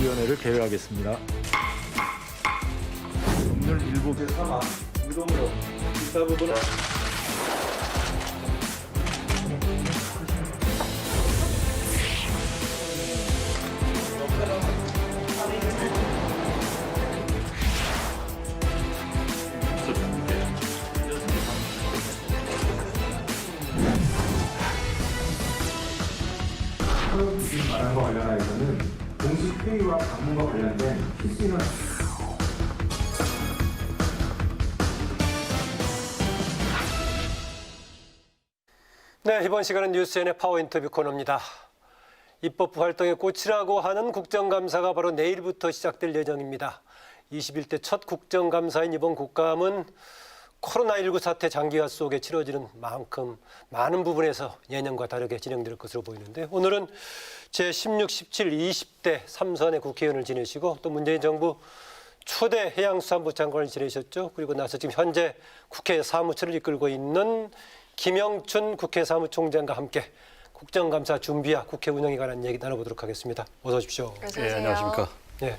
위원회를 개회하겠습니다. 법률 일부에 삼아 유동으로 기사 부분을 지금 말한 거 관련하여서는 공식 회의와 방문과 관련된 필수는 네, 이번 시간은 뉴스엔의 파워 인터뷰 코너입니다. 입법부 활동의 꽃이라고 하는 국정감사가 바로 내일부터 시작될 예정입니다. 21대 첫 국정감사인 이번 국감은 코로나19 사태 장기화 속에 치러지는 만큼 많은 부분에서 예년과 다르게 진행될 것으로 보이는데 오늘은 제16, 17, 20대 3선의 국회의원을 지내시고 또 문재인 정부 초대 해양수산부 장관을 지내셨죠. 그리고 나서 지금 현재 국회 사무처를 이끌고 있는 김영춘 국회 사무총장과 함께 국정감사 준비와 국회 운영에 관한 얘기 나눠보도록 하겠습니다. 어서 오십시오. 예, 안녕하십니까. 예,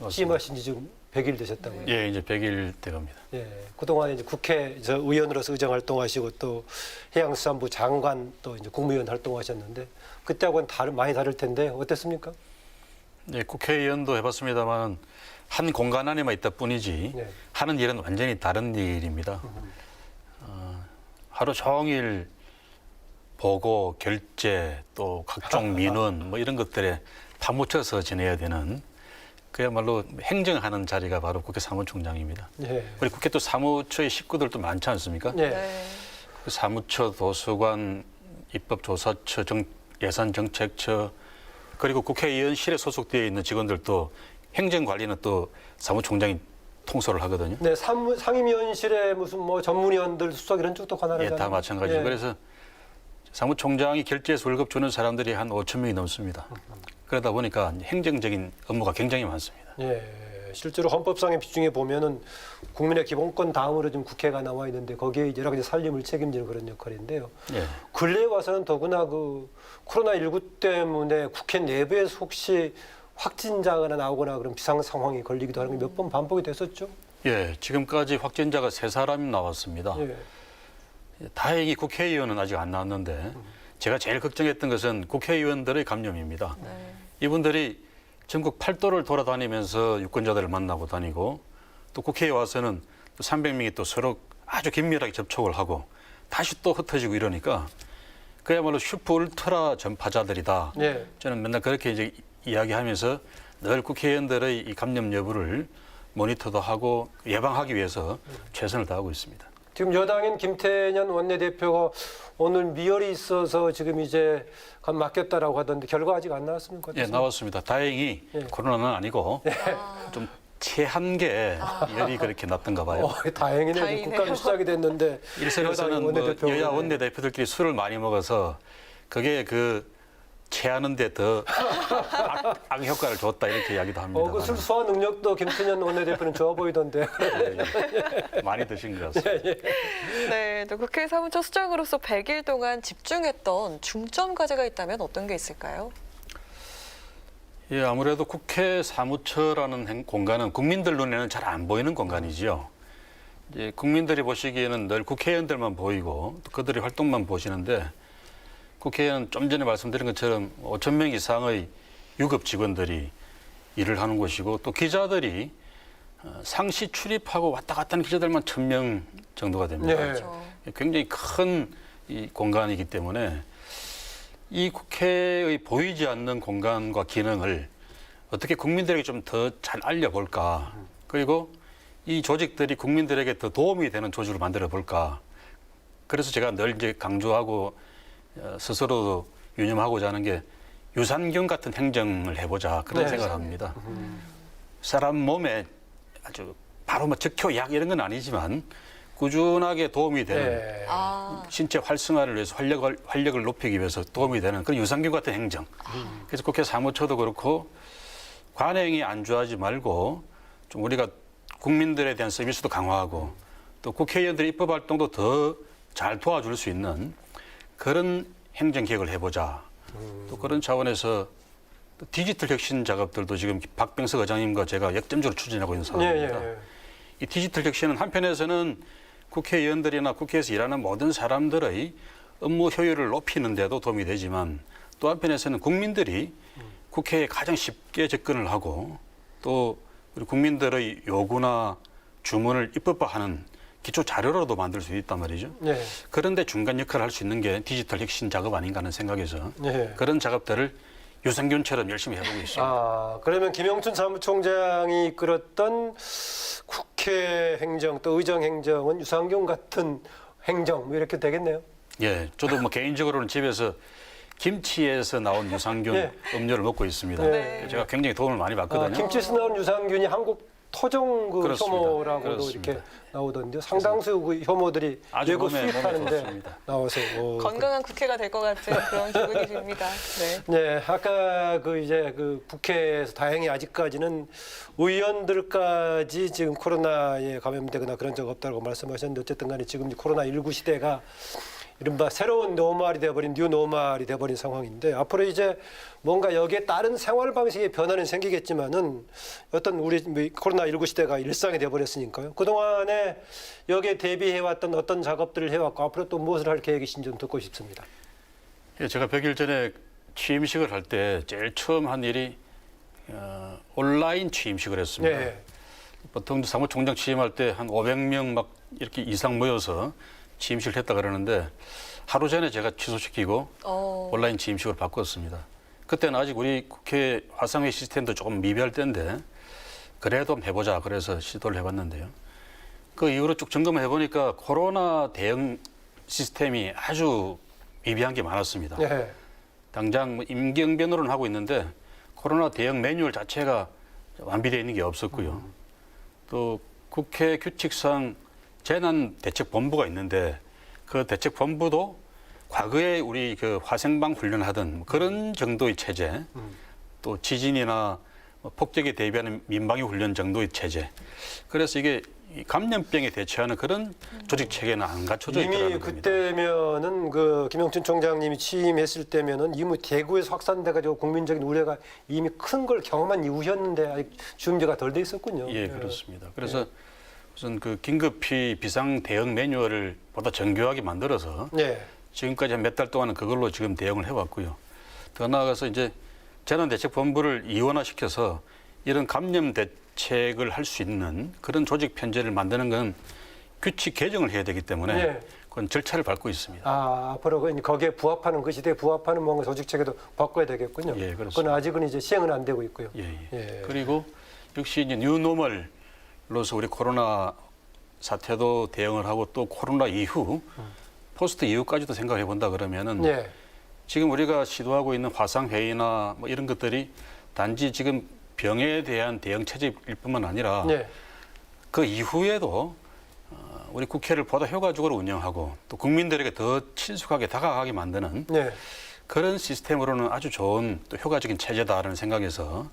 취임하신 지 지금 100일 되셨다고요? 예, 이제 100일 돼갑니다. 예, 그동안 이제 국회에서 의원으로서 의정 활동하시고 또 해양수산부 장관 또 이제 국무위원 활동하셨는데 그때하고는 많이 다를 텐데 어땠습니까? 예, 국회의원도 해봤습니다만 한 공간 안에만 있다 뿐이지 네. 하는 일은 완전히 다른 일입니다. 하루 종일 보고 결제 또 각종 민원 뭐 이런 것들에 파묻혀서 지내야 되는 그야말로 행정하는 자리가 바로 국회 사무총장입니다. 예. 우리 국회 또 사무처의 식구들도 많지 않습니까? 예. 그 사무처, 도서관, 입법조사처, 예산정책처 그리고 국회의원실에 소속되어 있는 직원들도 행정관리는 또 사무총장이 통솔을 하거든요. 네, 상임위원실에 무슨 뭐 전문위원들 수석 이런 쪽도 관할하잖아요. 예, 다 마찬가지죠. 예. 그래서 사무총장이 결제해서 월급 주는 사람들이 한 5천 명이 넘습니다. 그러다 보니까 행정적인 업무가 굉장히 많습니다. 예, 실제로 헌법상의 비중에 보면은 국민의 기본권 다음으로 지금 국회가 나와 있는데 거기에 여러 가지 살림을 책임지는 그런 역할인데요. 예. 근래에 와서는 더구나 그 코로나19 때문에 국회 내부에서 혹시 확진자가 나오거나 그런 비상 상황이 걸리기도 하는 게 몇 번 반복이 됐었죠. 예, 지금까지 확진자가 3사람이 나왔습니다. 예. 다행히 국회의원은 아직 안 나왔는데 제가 제일 걱정했던 것은 국회의원들의 감염입니다. 이분들이 전국 8도를 돌아다니면서 유권자들을 만나고 다니고 또 국회에 와서는 또 300명이 또 서로 아주 긴밀하게 접촉을 하고 다시 또 흩어지고 이러니까 그야말로 슈퍼 울트라 전파자들이다. 예. 저는 맨날 그렇게 이제 이야기하면서 늘 국회의원들의 이 감염 여부를 모니터도 하고 예방하기 위해서 최선을 다하고 있습니다. 지금 여당인 김태년 원내대표가 오늘 미열이 있어서 지금 이제 맡겼다라고 하던데 결과 아직 안 나왔습니까? 예, 나왔습니다. 다행히 예. 코로나는 아니고 좀 체한 게 열이 그렇게 났던가 봐요. 다행이네요. 다행이네요. 국감이 시작이 됐는데 일선에서는 뭐 여야 원내대표들끼리 술을 많이 먹어서 그게 그 체하는데 더 악효과를 줬다 이렇게 이야기도 합니다. 그 술 소화 능력도 김태년 원내대표는 좋아 보이던데. 많이 드신 것 같습니다. 네, 또 국회 사무처 수장으로서 100일 동안 집중했던 중점 과제가 있다면 어떤 게 있을까요? 예, 아무래도 국회 사무처라는 공간은 국민들 눈에는 잘 안 보이는 공간이지요. 이제 국민들이 보시기에는 늘 국회의원들만 보이고 또 그들의 활동만 보시는데 국회에는 좀 전에 말씀드린 것처럼 5천 명 이상의 유급 직원들이 일을 하는 곳이고 또 기자들이 상시 출입하고 왔다 갔다 하는 기자들만 1,000명 정도가 됩니다. 네. 그렇죠. 굉장히 큰 이 공간이기 때문에 이 국회의 보이지 않는 공간과 기능을 어떻게 국민들에게 좀 더 잘 알려볼까. 그리고 이 조직들이 국민들에게 더 도움이 되는 조직을 만들어 볼까. 그래서 제가 늘 이제 강조하고 스스로도 유념하고자 하는 게 유산균 같은 행정을 해보자 그런 네. 생각을 합니다. 사람 몸에 아주 바로 뭐 적효약 이런 건 아니지만 꾸준하게 도움이 되는 네. 신체 활성화를 위해서 활력을 높이기 위해서 도움이 되는 그런 유산균 같은 행정. 그래서 국회 사무처도 그렇고 관행이 안주하지 말고 좀 우리가 국민들에 대한 서비스도 강화하고 또 국회의원들의 입법 활동도 더 잘 도와줄 수 있는 그런 행정 개혁을 해보자. 또 그런 차원에서 또 디지털 혁신 작업들도 지금 박병석 의장님과 제가 역점적으로 추진하고 있는 상황입니다. 이 디지털 혁신은 한편에서는 국회의원들이나 국회에서 일하는 모든 사람들의 업무 효율을 높이는 데도 도움이 되지만 또 한편에서는 국민들이 국회에 가장 쉽게 접근을 하고 또 우리 국민들의 요구나 주문을 입법화하는 기초 자료로도 만들 수 있단 말이죠. 네. 그런데 중간 역할을 할 수 있는 게 디지털 혁신 작업 아닌가 하는 생각에서 네. 그런 작업들을 유산균처럼 열심히 해보고 있습니다. 아, 그러면 김영춘 사무총장이 이끌었던 국회 행정 또 의정 행정은 유산균 같은 행정 뭐 이렇게 되겠네요. 예, 저도 뭐 개인적으로는 집에서 김치에서 나온 유산균 네. 음료를 먹고 있습니다. 네. 제가 굉장히 도움을 많이 받거든요. 김치에서 나온 유산균이 한국 토종 그 그렇습니다. 효모라고도 그렇습니다. 이렇게 나오던데요. 상당수 그 효모들이 아주 외국 몸에 수입하는데 좋습니다. 나와서 건강한 국회가 될 것 같은 그런 기분이 듭니다. 네. 네, 아까 그 이제 그 국회에서 다행히 아직까지는 의원들까지 지금 코로나에 감염되거나 그런 적 없다고 말씀하셨는데 어쨌든 간에 지금 코로나19 시대가 이른바 새로운 노멀이 되어버린 뉴 노멀이 되어버린 상황인데 앞으로 이제 뭔가 여기에 다른 생활 방식의 변화는 생기겠지만은 어떤 우리 코로나19 시대가 일상이 되어버렸으니까요. 그동안에 여기에 대비해왔던 어떤 작업들을 해왔고 앞으로 또 무엇을 할 계획이신지 좀 듣고 싶습니다. 예, 제가 100일 전에 취임식을 할 때 제일 처음 한 일이 온라인 취임식을 했습니다. 네. 보통 사무총장 취임할 때 한 500명 막 이렇게 이상 모여서 취임식을 했다 그러는데 하루 전에 제가 취소시키고 온라인 취임식으로 바꿨습니다. 그때는 아직 우리 국회 화상회 시스템도 조금 미비할 때인데 그래도 한번 해보자 그래서 시도를 해봤는데요. 그 이후로 쭉 점검을 해보니까 코로나 대응 시스템이 아주 미비한 게 많았습니다. 네. 당장 뭐 임경변호는 하고 있는데 코로나 대응 매뉴얼 자체가 완비되어 있는 게 없었고요. 또 국회 규칙상 재난대책본부가 있는데 그 대책본부도 과거에 우리 그 화생방 훈련하던 그런 정도의 체제, 또 지진이나 폭격에 대비하는 민방위 훈련 정도의 체제. 그래서 이게 감염병에 대처하는 그런 조직 체계는 안 갖춰져 있더라는 이미 겁니다. 그때면은 그 김영춘 총장님이 취임했을 때면은 이미 대구에서 확산돼가지고 국민적인 우려가 이미 큰 걸 경험한 이후였는데 아직 준비가 덜 돼 있었군요. 예, 그렇습니다. 그래서 우선 그 긴급히 비상 대응 매뉴얼을 보다 정교하게 만들어서 네. 지금까지 한 몇 달 동안은 그걸로 지금 대응을 해왔고요. 더 나아가서 이제 재난대책본부를 이원화시켜서 이런 감염 대책을 할 수 있는 그런 조직 편제를 만드는 건 규칙 개정을 해야 되기 때문에 네. 그건 절차를 밟고 있습니다. 아, 앞으로 거기에 부합하는 그 시대에 부합하는 뭔가 조직 체계도 바꿔야 되겠군요. 예, 그렇습니다. 그건 아직은 이제 시행은 안 되고 있고요. 예, 예. 예. 그리고 역시 이제 뉴노멀로서 우리 코로나 사태도 대응을 하고 또 코로나 이후 포스트 이후까지도 생각해 본다 그러면은 예. 지금 우리가 시도하고 있는 화상회의나 뭐 이런 것들이 단지 지금 병에 대한 대응 체제일 뿐만 아니라 예. 그 이후에도 우리 국회를 보다 효과적으로 운영하고 또 국민들에게 더 친숙하게 다가가게 만드는 예. 그런 시스템으로는 아주 좋은 또 효과적인 체제다라는 생각에서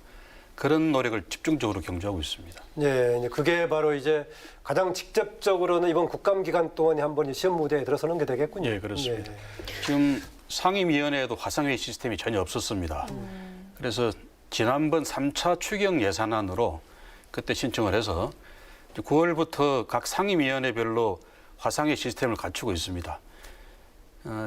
그런 노력을 집중적으로 경주하고 있습니다. 예, 이제 그게 바로 이제 가장 직접적으로는 이번 국감 기간 동안에 한번 시험 무대에 들어서는 게 되겠군요. 예, 그렇습니다. 예. 지금 상임위원회에도 화상회의 시스템이 전혀 없었습니다. 그래서 지난번 3차 추경 예산안으로 그때 신청을 해서 9월부터 각 상임위원회별로 화상회의 시스템을 갖추고 있습니다.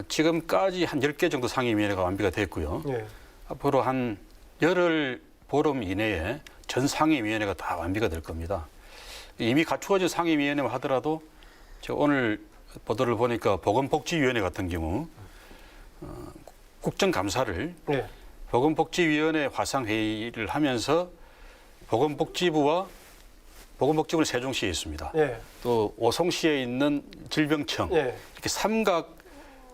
지금까지 한 10개 정도 상임위원회가 완비가 됐고요. 예. 앞으로 한 열흘 보름 이내에 전 상임위원회가 다 완비가 될 겁니다. 이미 갖추어진 상임위원회만 하더라도 제가 오늘 보도를 보니까 보건복지위원회 같은 경우 국정감사를 예. 보건복지위원회 화상회의를 하면서 보건복지부는 세종시에 있습니다. 예. 또 오송시에 있는 질병청 예. 이렇게 삼각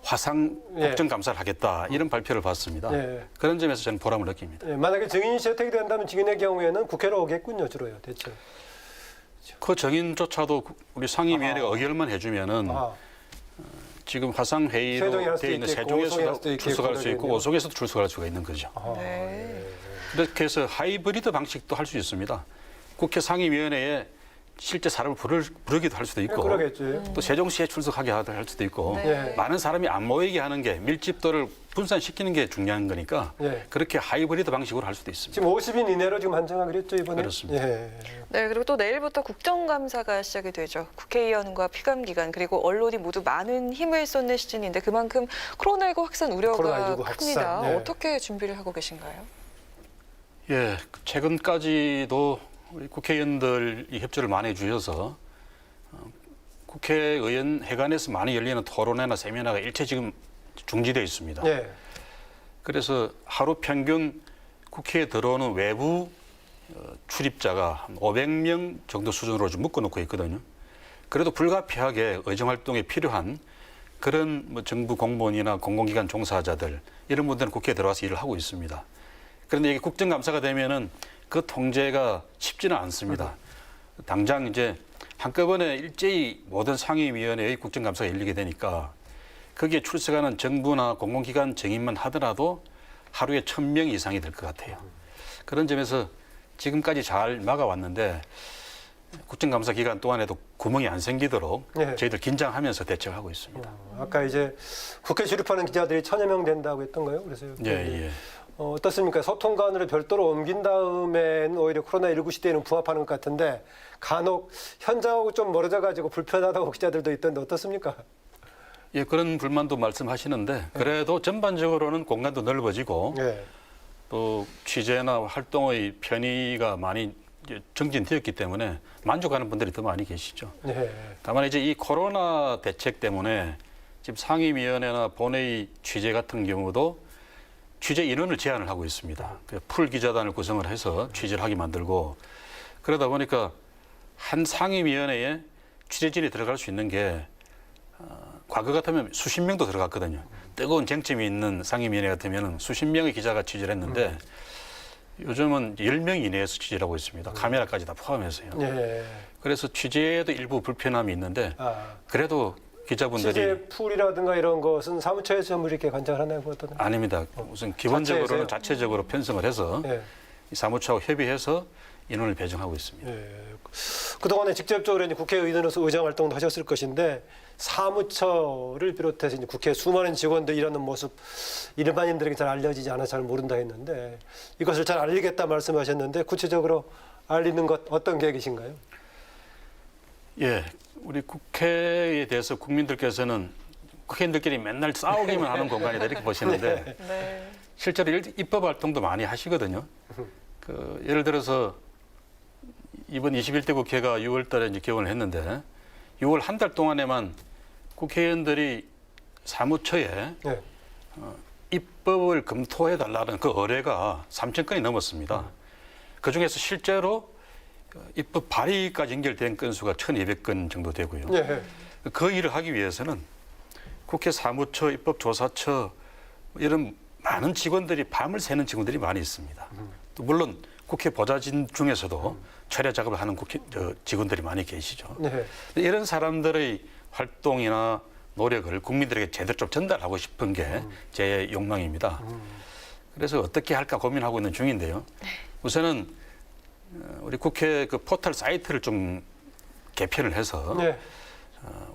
화상 예. 국정감사를 하겠다 이런 발표를 봤습니다. 예. 그런 점에서 저는 보람을 느낍니다. 예. 만약에 증인이 채택이 된다면 증인의 경우에는 국회로 오겠군요, 주로요, 대체. 그 정인조차도 우리 상임위원회가 의결만 해주면은 아, 지금 화상회의로 세종에 할 수도 되어 있는 있겠고, 오송에 할 세종에서도 수도 있겠고 출석할 수 있고 그러겠네요. 오송에서도 출석할 수가 있는 거죠. 아, 네. 그렇게 해서 하이브리드 방식도 할 수 있습니다. 국회 상임위원회에 실제 사람을 부르기도 할 수도 있고 그러겠죠. 또 세종시에 출석하게 할 수도 있고 네. 많은 사람이 안 모이게 하는 게 밀집도를 분산시키는 게 중요한 거니까 예. 그렇게 하이브리드 방식으로 할 수도 있습니다. 지금 50인 이내로 지금 한정하기로 했죠, 이번에? 그렇습니다. 예. 네, 그리고 또 내일부터 국정감사가 시작이 되죠. 국회의원과 피감기관 그리고 언론이 모두 많은 힘을 쏟는 시즌인데 그만큼 코로나19 확산 우려가 코로나19 큽니다. 확산, 네. 어떻게 준비를 하고 계신가요? 예, 최근까지도 우리 국회의원들이 협조를 많이 해주셔서 국회의원 회관에서 많이 열리는 토론회나 세미나가 일체 지금 중지되어 있습니다. 예. 그래서 하루 평균 국회에 들어오는 외부 출입자가 한 500명 정도 수준으로 좀 묶어놓고 있거든요. 그래도 불가피하게 의정활동에 필요한 그런 뭐 정부 공무원이나 공공기관 종사자들 이런 분들은 국회에 들어와서 일을 하고 있습니다. 그런데 이게 국정감사가 되면은 그 통제가 쉽지는 않습니다. 당장 이제 한꺼번에 일제히 모든 상임위원회의 국정감사가 열리게 되니까 거기에 출석하는 정부나 공공기관 정인만 하더라도 하루에 1,000명 이상이 될 것 같아요. 그런 점에서 지금까지 잘 막아왔는데 국정감사 기간 동안에도 구멍이 안 생기도록 네. 저희들 긴장하면서 대처하고 있습니다. 아까 이제 국회 출입하는 기자들이 1,000여 명 된다고 했던가요? 그래서 예. 어떻습니까? 소통관으로 별도로 옮긴 다음에는 오히려 코로나19 시대에는 부합하는 것 같은데 간혹 현장하고 좀 멀어져 가지고 불편하다고 기자들도 있던데 어떻습니까? 예, 그런 불만도 말씀하시는데 그래도 전반적으로는 공간도 넓어지고 예. 또 취재나 활동의 편의가 많이 이제 정진되었기 때문에 만족하는 분들이 더 많이 계시죠. 예. 다만 다만 이제 이 코로나 대책 때문에 지금 상임위원회나 본회의 취재 같은 경우도 취재 인원을 제한을 하고 있습니다. 풀 기자단을 구성을 해서 취재를 하게 만들고 그러다 보니까 한 상임위원회에 취재진이 들어갈 수 있는 게 과거 같으면 수십 명도 들어갔거든요. 뜨거운 쟁점이 있는 상임위원회 같으면 수십 명의 기자가 취재를 했는데 요즘은 10명 이내에서 취재를 하고 있습니다. 카메라까지 다 포함해서요. 예. 그래서 취재에도 일부 불편함이 있는데 그래도 기자분들이 취재 풀이라든가 이런 것은 사무처에서 전부 이렇게 관장을 하나요? 어떤? 아닙니다. 우선 기본적으로는 자체적으로 편성을 해서 예. 이 사무처하고 협의해서 인원을 배정하고 있습니다. 예. 그동안에 직접적으로 이제 국회의원으로서 의정 활동도 하셨을 것인데 사무처를 비롯해서 이제 국회 수많은 직원들 일하는 모습 일반인들에게 잘 알려지지 않아 잘 모른다 했는데 이것을 잘 알리겠다 말씀하셨는데 구체적으로 알리는 것 어떤 계획이신가요? 예, 우리 국회에 대해서 국민들께서는 국회의원들끼리 맨날 싸우기만 하는 공간이다 이렇게 보시는데 네. 실제로 입법 활동도 많이 하시거든요. 예를 들어서 이번 21대 국회가 6월 달에 이제 개원을 했는데 6월 한 달 동안에만 국회의원들이 사무처에 네. 입법을 검토해 달라는 그 의뢰가 3,000건이 넘었습니다. 그중에서 실제로 입법 발의까지 연결된 건수가 1,200건 정도 되고요. 예. 그 일을 하기 위해서는 국회 사무처, 입법조사처 이런 많은 직원들이 밤을 새는 직원들이 많이 있습니다. 또 물론 국회 보좌진 중에서도 철야 작업을 하는 직원들이 많이 계시죠. 네. 이런 사람들의 활동이나 노력을 국민들에게 제대로 좀 전달하고 싶은 게 제 욕망입니다. 그래서 어떻게 할까 고민하고 있는 중인데요. 우선은 우리 국회 그 포털 사이트를 좀 개편을 해서 네.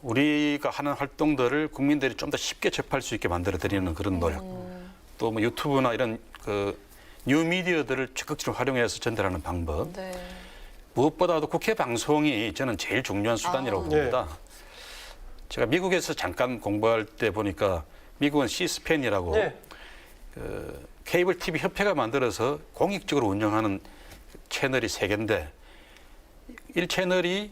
우리가 하는 활동들을 국민들이 좀 더 쉽게 접할 수 있게 만들어 드리는 그런 노력. 또 뭐 유튜브나 이런 그 뉴미디어들을 적극적으로 활용해서 전달하는 방법. 네. 무엇보다도 국회 방송이 저는 제일 중요한 수단이라고 봅니다. 제가 미국에서 잠깐 공부할 때 보니까 미국은 C스팬이라고 네. 그 케이블 TV 협회가 만들어서 공익적으로 운영하는 채널이 3개인데 1채널이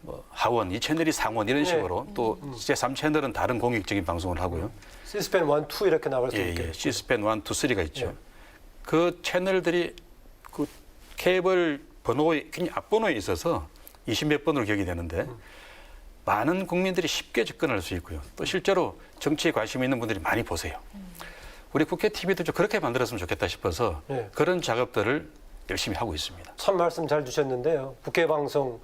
뭐 하원, 2채널이 상원 이런 식으로 또 제3채널은 다른 공익적인 방송을 하고요. C스팬 1, 2 이렇게 나갈 수 예, 있게. 예. C스팬 1, 2, 3가 있죠. 예. 그 채널들이 그 케이블 번호에 굉장히 앞번호에 있어서 20몇 번으로 기억이 되는데 많은 국민들이 쉽게 접근할 수 있고요. 또 실제로 정치에 관심 있는 분들이 많이 보세요. 우리 국회 TV도 좀 그렇게 만들었으면 좋겠다 싶어서 예. 그런 작업들을 열심히 하고 있습니다. 참 말씀 잘 주셨는데요. 국회 방송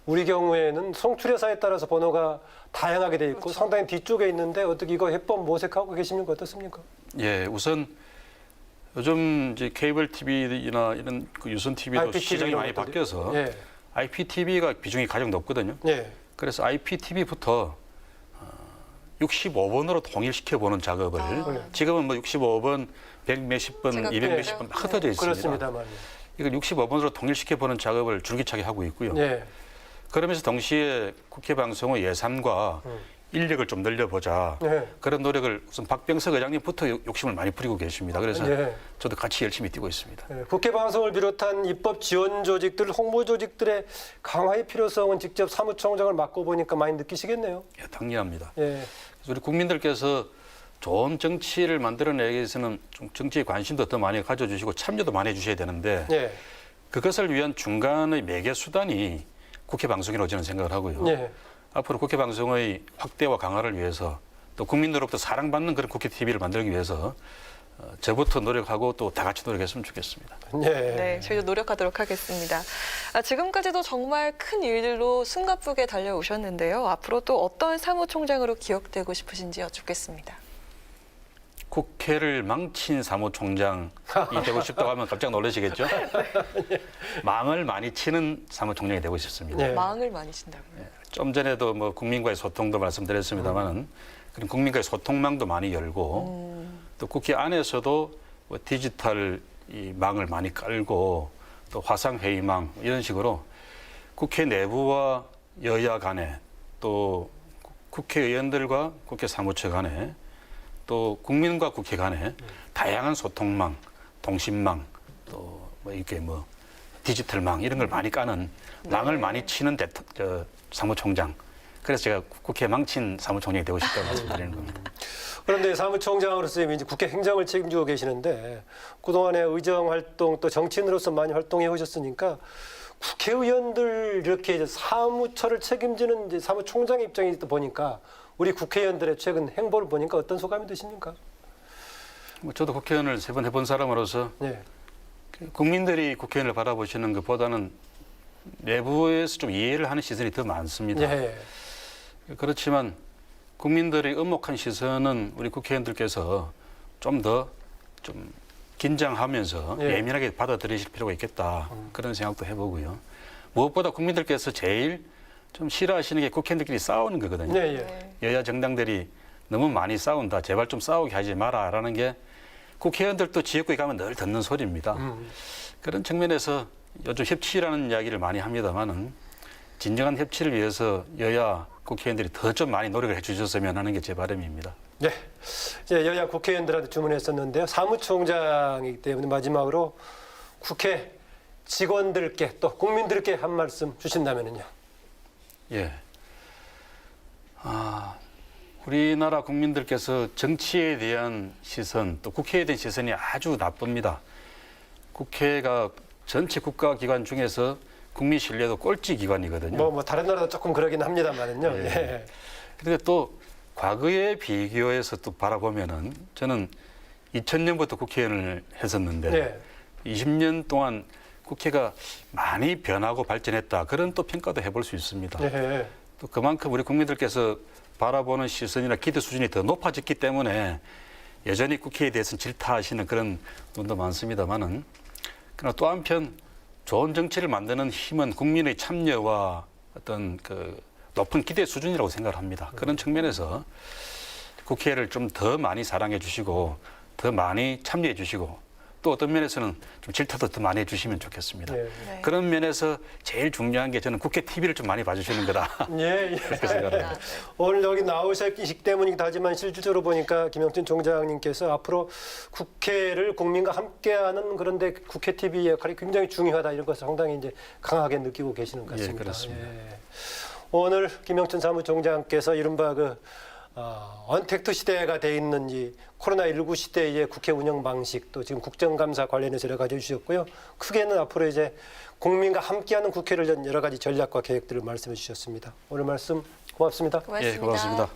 우리 경우에는 송출회사에 따라서 번호가 다양하게 돼 있고 그렇죠. 상당히 뒤쪽에 있는데 어떻게 이거 해법 모색하고 계십니까? 어떻습니까? 예, 우선 요즘 이제 케이블 TV나 이런 그 유선 TV도 IPTV 시장이 이런 많이 것들이. 바뀌어서 예. IPTV가 비중이 가장 높거든요. 예. 그래서 IPTV부터 65번으로 통일시켜 보는 작업을 지금은 뭐 65번, 100 몇십 번, 제가 200 몇십 번 막 흩어져 있습니다. 그렇습니다만. 이걸 65번으로 통일시켜 보는 작업을 줄기차게 하고 있고요. 예. 그러면서 동시에 국회 방송의 예산과 인력을 좀 늘려보자. 예. 그런 노력을 우선 박병석 의장님부터 욕심을 많이 부리고 계십니다. 그래서 예. 저도 같이 열심히 뛰고 있습니다. 예, 국회 방송을 비롯한 입법 지원 조직들, 홍보 조직들의 강화의 필요성은 직접 사무총장을 맡고 보니까 많이 느끼시겠네요. 예, 당연합니다. 예. 그래서 우리 국민들께서 좋은 정치를 만들어내기 위해서는 좀 정치에 관심도 더 많이 가져주시고 참여도 많이 해주셔야 되는데 예. 그것을 위한 중간의 매개 수단이 국회 방송이라고 저는 생각을 하고요. 예. 앞으로 국회 방송의 확대와 강화를 위해서 또 국민들로부터 사랑받는 그런 국회 TV를 만들기 위해서 저부터 노력하고 또 다 같이 노력했으면 좋겠습니다. 예. 네, 저희도 노력하도록 하겠습니다. 지금까지도 정말 큰 일들로 숨가쁘게 달려오셨는데요. 앞으로 또 어떤 사무총장으로 기억되고 싶으신지 여쭙겠습니다. 국회를 망친 사무총장이 되고 싶다고 하면 깜짝 놀라시겠죠? 망을 많이 치는 사무총장이 되고 싶습니다. 네. 망을 많이 친다고요. 좀 전에도 뭐 국민과의 소통도 말씀드렸습니다만은 그런 국민과의 소통망도 많이 열고 또 국회 안에서도 뭐 디지털 이 망을 많이 깔고 또 화상회의망 이런 식으로 국회 내부와 여야 간에 또 국회의원들과 국회 사무처 간에 또 국민과 국회 간에 다양한 소통망, 통신망, 또 뭐 이렇게 뭐 디지털망 이런 걸 많이 까는 망을 많이 치는 사무총장. 그래서 제가 국회 망친 사무총장이 되고 싶다고 말씀드리는 겁니다. 그런데 사무총장으로서 이제 국회 행정을 책임지고 계시는데 그동안에 의정 활동 또 정치인으로서 많이 활동해 오셨으니까 국회의원들 이렇게 이제 사무처를 책임지는 이제 사무총장의 입장이 또 보니까 우리 국회의원들의 최근 행보를 보니까 어떤 소감이 드십니까? 뭐 저도 국회의원을 3번 해본 사람으로서 네. 국민들이 국회의원을 바라보시는 것보다는 내부에서 좀 이해를 하는 시선이 더 많습니다. 예. 그렇지만 국민들의 엄혹한 시선은 우리 국회의원들께서 좀 더 좀 긴장하면서 예. 예민하게 받아들이실 필요가 있겠다. 그런 생각도 해보고요. 무엇보다 국민들께서 제일 좀 싫어하시는 게 국회의원들끼리 싸우는 거거든요. 예, 예. 여야 정당들이 너무 많이 싸운다. 제발 좀 싸우게 하지 마라라는 게 국회의원들도 지역구에 가면 늘 듣는 소리입니다. 그런 측면에서 요즘 협치라는 이야기를 많이 합니다만은 진정한 협치를 위해서 여야 국회의원들이 더 좀 많이 노력을 해주셨으면 하는 게 제 바람입니다. 네. 이제 여야 국회의원들한테 주문했었는데요. 사무총장이기 때문에 마지막으로 국회 직원들께 또 국민들께 한 말씀 주신다면요. 예. 우리나라 국민들께서 정치에 대한 시선, 또 국회에 대한 시선이 아주 나쁩니다. 국회가 전체 국가기관 중에서 국민 신뢰도 꼴찌 기관이거든요. 뭐 다른 나라도 조금 그러긴 합니다만은요. 예. 예. 그런데 또 과거에 비교해서 또 바라보면은 저는 2000년부터 국회의원을 했었는데 네. 20년 동안 국회가 많이 변하고 발전했다. 그런 또 평가도 해볼 수 있습니다. 예. 또 그만큼 우리 국민들께서 바라보는 시선이나 기대 수준이 더 높아졌기 때문에 여전히 국회에 대해서는 질타하시는 그런 분도 많습니다만은 그러나 또 한편 좋은 정치를 만드는 힘은 국민의 참여와 어떤 그 높은 기대 수준이라고 생각을 합니다. 그런 측면에서 국회를 좀 더 많이 사랑해 주시고 더 많이 참여해 주시고 또 어떤 면에서는 좀 질타도 더 많이 해주시면 좋겠습니다. 예. 네. 그런 면에서 제일 중요한 게 저는 국회 TV를 좀 많이 봐주시는 거다. 예. 예. 그렇게 생각합니다. 오늘 여기 나오셨기 때문이긴 하지만 실질적으로 보니까 김영춘 총장님께서 앞으로 국회를 국민과 함께하는 그런데 국회 TV 역할이 굉장히 중요하다 이런 것을 상당히 이제 강하게 느끼고 계시는 것 같습니다. 예, 그렇습니다. 예. 오늘 김영춘 사무총장께서 이른바 언택트 시대가 돼 있는 이 코로나19 시대의 국회 운영 방식 또 지금 국정감사 관련해서 여러 가지 해주셨고요. 크게는 앞으로 이제 국민과 함께하는 국회를 위한 여러 가지 전략과 계획들을 말씀해 주셨습니다. 오늘 말씀 고맙습니다. 고맙습니다. 예, 고맙습니다.